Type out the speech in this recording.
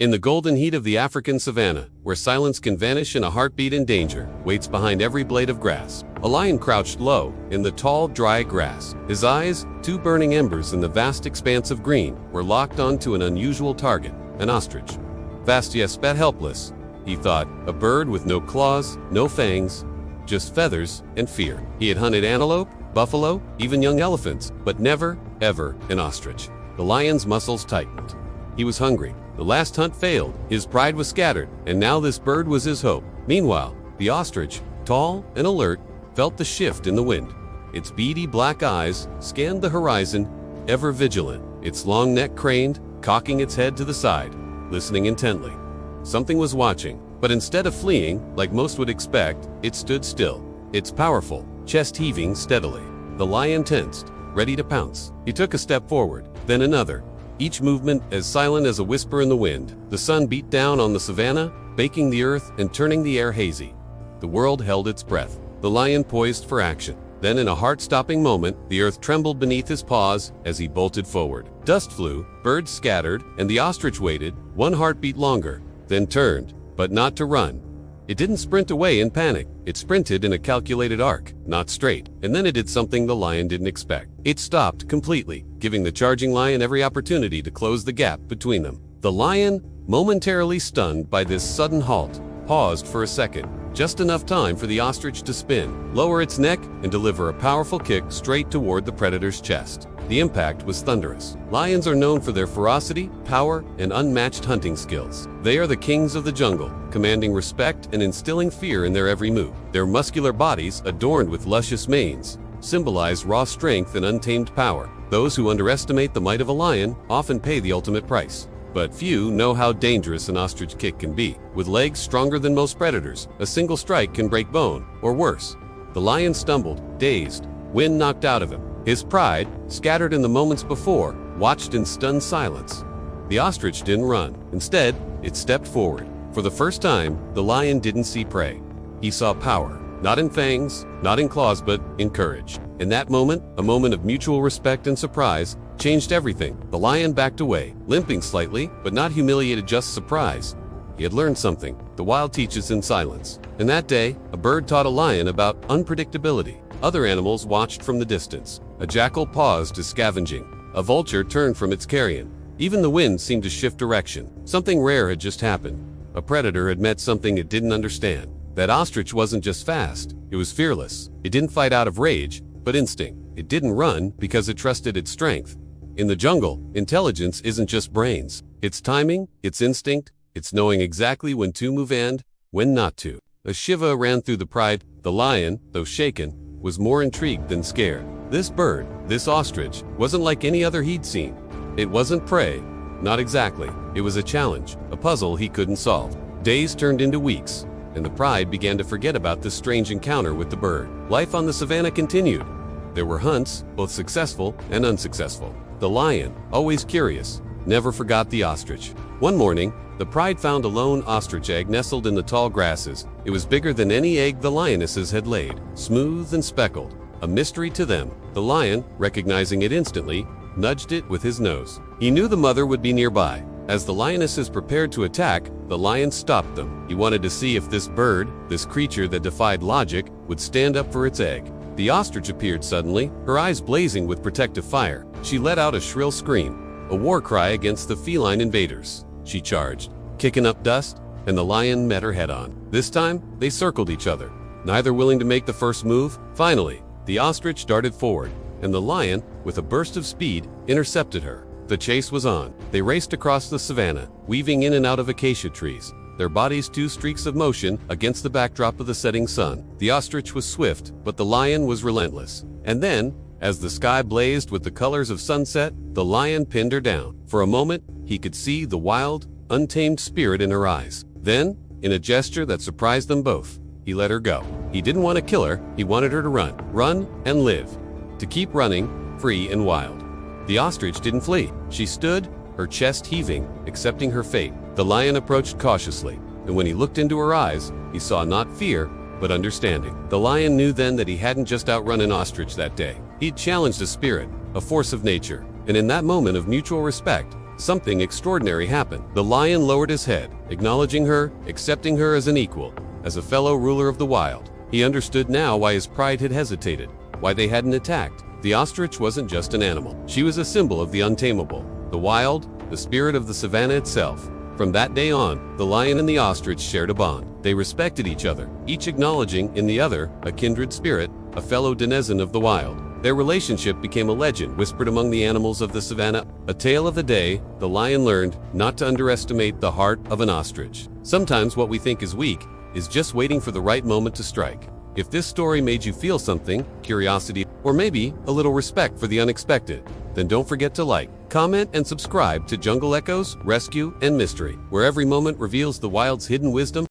In the golden heat of the African savanna, where silence can vanish in a heartbeat and danger waits behind every blade of grass, a lion crouched low in the tall, dry grass. His eyes, two burning embers in the vast expanse of green, were locked onto an unusual target, an ostrich. Vast, yes, but helpless, he thought, a bird with no claws, no fangs, just feathers and fear. He had hunted antelope, buffalo, even young elephants, but never, ever an ostrich. The lion's muscles tightened. He was hungry. The last hunt failed, his pride was scattered, and now this bird was his hope. Meanwhile, the ostrich, tall and alert, felt the shift in the wind. Its beady black eyes scanned the horizon, ever vigilant, its long neck craned, cocking its head to the side, listening intently. Something was watching, but instead of fleeing, like most would expect, it stood still, its powerful chest heaving steadily. The lion tensed, ready to pounce. He took a step forward, then another, each movement as silent as a whisper in the wind. The sun beat down on the savanna, baking the earth and turning the air hazy. The world held its breath. The lion poised for action. Then in a heart-stopping moment, the earth trembled beneath his paws as he bolted forward. Dust flew, birds scattered, and the ostrich waited, one heartbeat longer, then turned, but not to run. It didn't sprint away in panic. It sprinted in a calculated arc, not straight. And then it did something the lion didn't expect. It stopped completely, giving the charging lion every opportunity to close the gap between them. The lion, momentarily stunned by this sudden halt, paused for a second, just enough time for the ostrich to spin, lower its neck, and deliver a powerful kick straight toward the predator's chest. The impact was thunderous. Lions are known for their ferocity, power, and unmatched hunting skills. They are the kings of the jungle, commanding respect and instilling fear in their every move. Their muscular bodies, adorned with luscious manes, symbolize raw strength and untamed power. Those who underestimate the might of a lion often pay the ultimate price. But few know how dangerous an ostrich kick can be. With legs stronger than most predators, a single strike can break bone, or worse. The lion stumbled, dazed, wind knocked out of him. His pride, scattered in the moments before, watched in stunned silence. The ostrich didn't run. Instead, it stepped forward. For the first time, the lion didn't see prey. He saw power, not in fangs, not in claws, but in courage. In that moment, a moment of mutual respect and surprise, changed everything. The lion backed away, limping slightly, but not humiliated, just surprised. He had learned something. The wild teaches in silence. And that day, a bird taught a lion about unpredictability. Other animals watched from the distance. A jackal paused his scavenging. A vulture turned from its carrion. Even the wind seemed to shift direction. Something rare had just happened. A predator had met something it didn't understand. That ostrich wasn't just fast, it was fearless. It didn't fight out of rage, but instinct. It didn't run because it trusted its strength. In the jungle, intelligence isn't just brains. It's timing, it's instinct, it's knowing exactly when to move and when not to. A shiver ran through the pride. The lion, though shaken, was more intrigued than scared. This bird, this ostrich, wasn't like any other he'd seen. It wasn't prey. Not exactly. It was a challenge, a puzzle he couldn't solve. Days turned into weeks, and the pride began to forget about this strange encounter with the bird. Life on the savanna continued. There were hunts, both successful and unsuccessful. The lion, always curious, never forgot the ostrich. One morning, the pride found a lone ostrich egg nestled in the tall grasses. It was bigger than any egg the lionesses had laid, smooth and speckled, a mystery to them. The lion, recognizing it instantly, nudged it with his nose. He knew the mother would be nearby. As the lionesses prepared to attack, the lion stopped them. He wanted to see if this bird, this creature that defied logic, would stand up for its egg. The ostrich appeared suddenly, her eyes blazing with protective fire. She let out a shrill scream, a war cry against the feline invaders. She charged, kicking up dust, and the lion met her head-on. This time, they circled each other, neither willing to make the first move. Finally, the ostrich darted forward, and the lion, with a burst of speed, intercepted her. The chase was on. They raced across the savanna, weaving in and out of acacia trees, their bodies two streaks of motion against the backdrop of the setting sun. The ostrich was swift, but the lion was relentless. And then, as the sky blazed with the colors of sunset, the lion pinned her down. For a moment, he could see the wild, untamed spirit in her eyes. Then, in a gesture that surprised them both, he let her go. He didn't want to kill her, he wanted her to run and live. To keep running, free and wild. The ostrich didn't flee. She stood, her chest heaving, accepting her fate. The lion approached cautiously, and when he looked into her eyes, he saw not fear, but understanding. The lion knew then that he hadn't just outrun an ostrich that day. He'd challenged a spirit, a force of nature, and in that moment of mutual respect, something extraordinary happened. The lion lowered his head, acknowledging her, accepting her as an equal, as a fellow ruler of the wild. He understood now why his pride had hesitated, why they hadn't attacked. The ostrich wasn't just an animal. She was a symbol of the untamable, the wild, the spirit of the savannah itself. From that day on, the lion and the ostrich shared a bond. They respected each other, each acknowledging in the other a kindred spirit, a fellow denizen of the wild. Their relationship became a legend whispered among the animals of the savannah. A tale of the day, the lion learned not to underestimate the heart of an ostrich. Sometimes what we think is weak is just waiting for the right moment to strike. If this story made you feel something, curiosity, or maybe a little respect for the unexpected, then don't forget to like, comment, and subscribe to Jungle Echoes, Rescue, and Mystery, where every moment reveals the wild's hidden wisdom.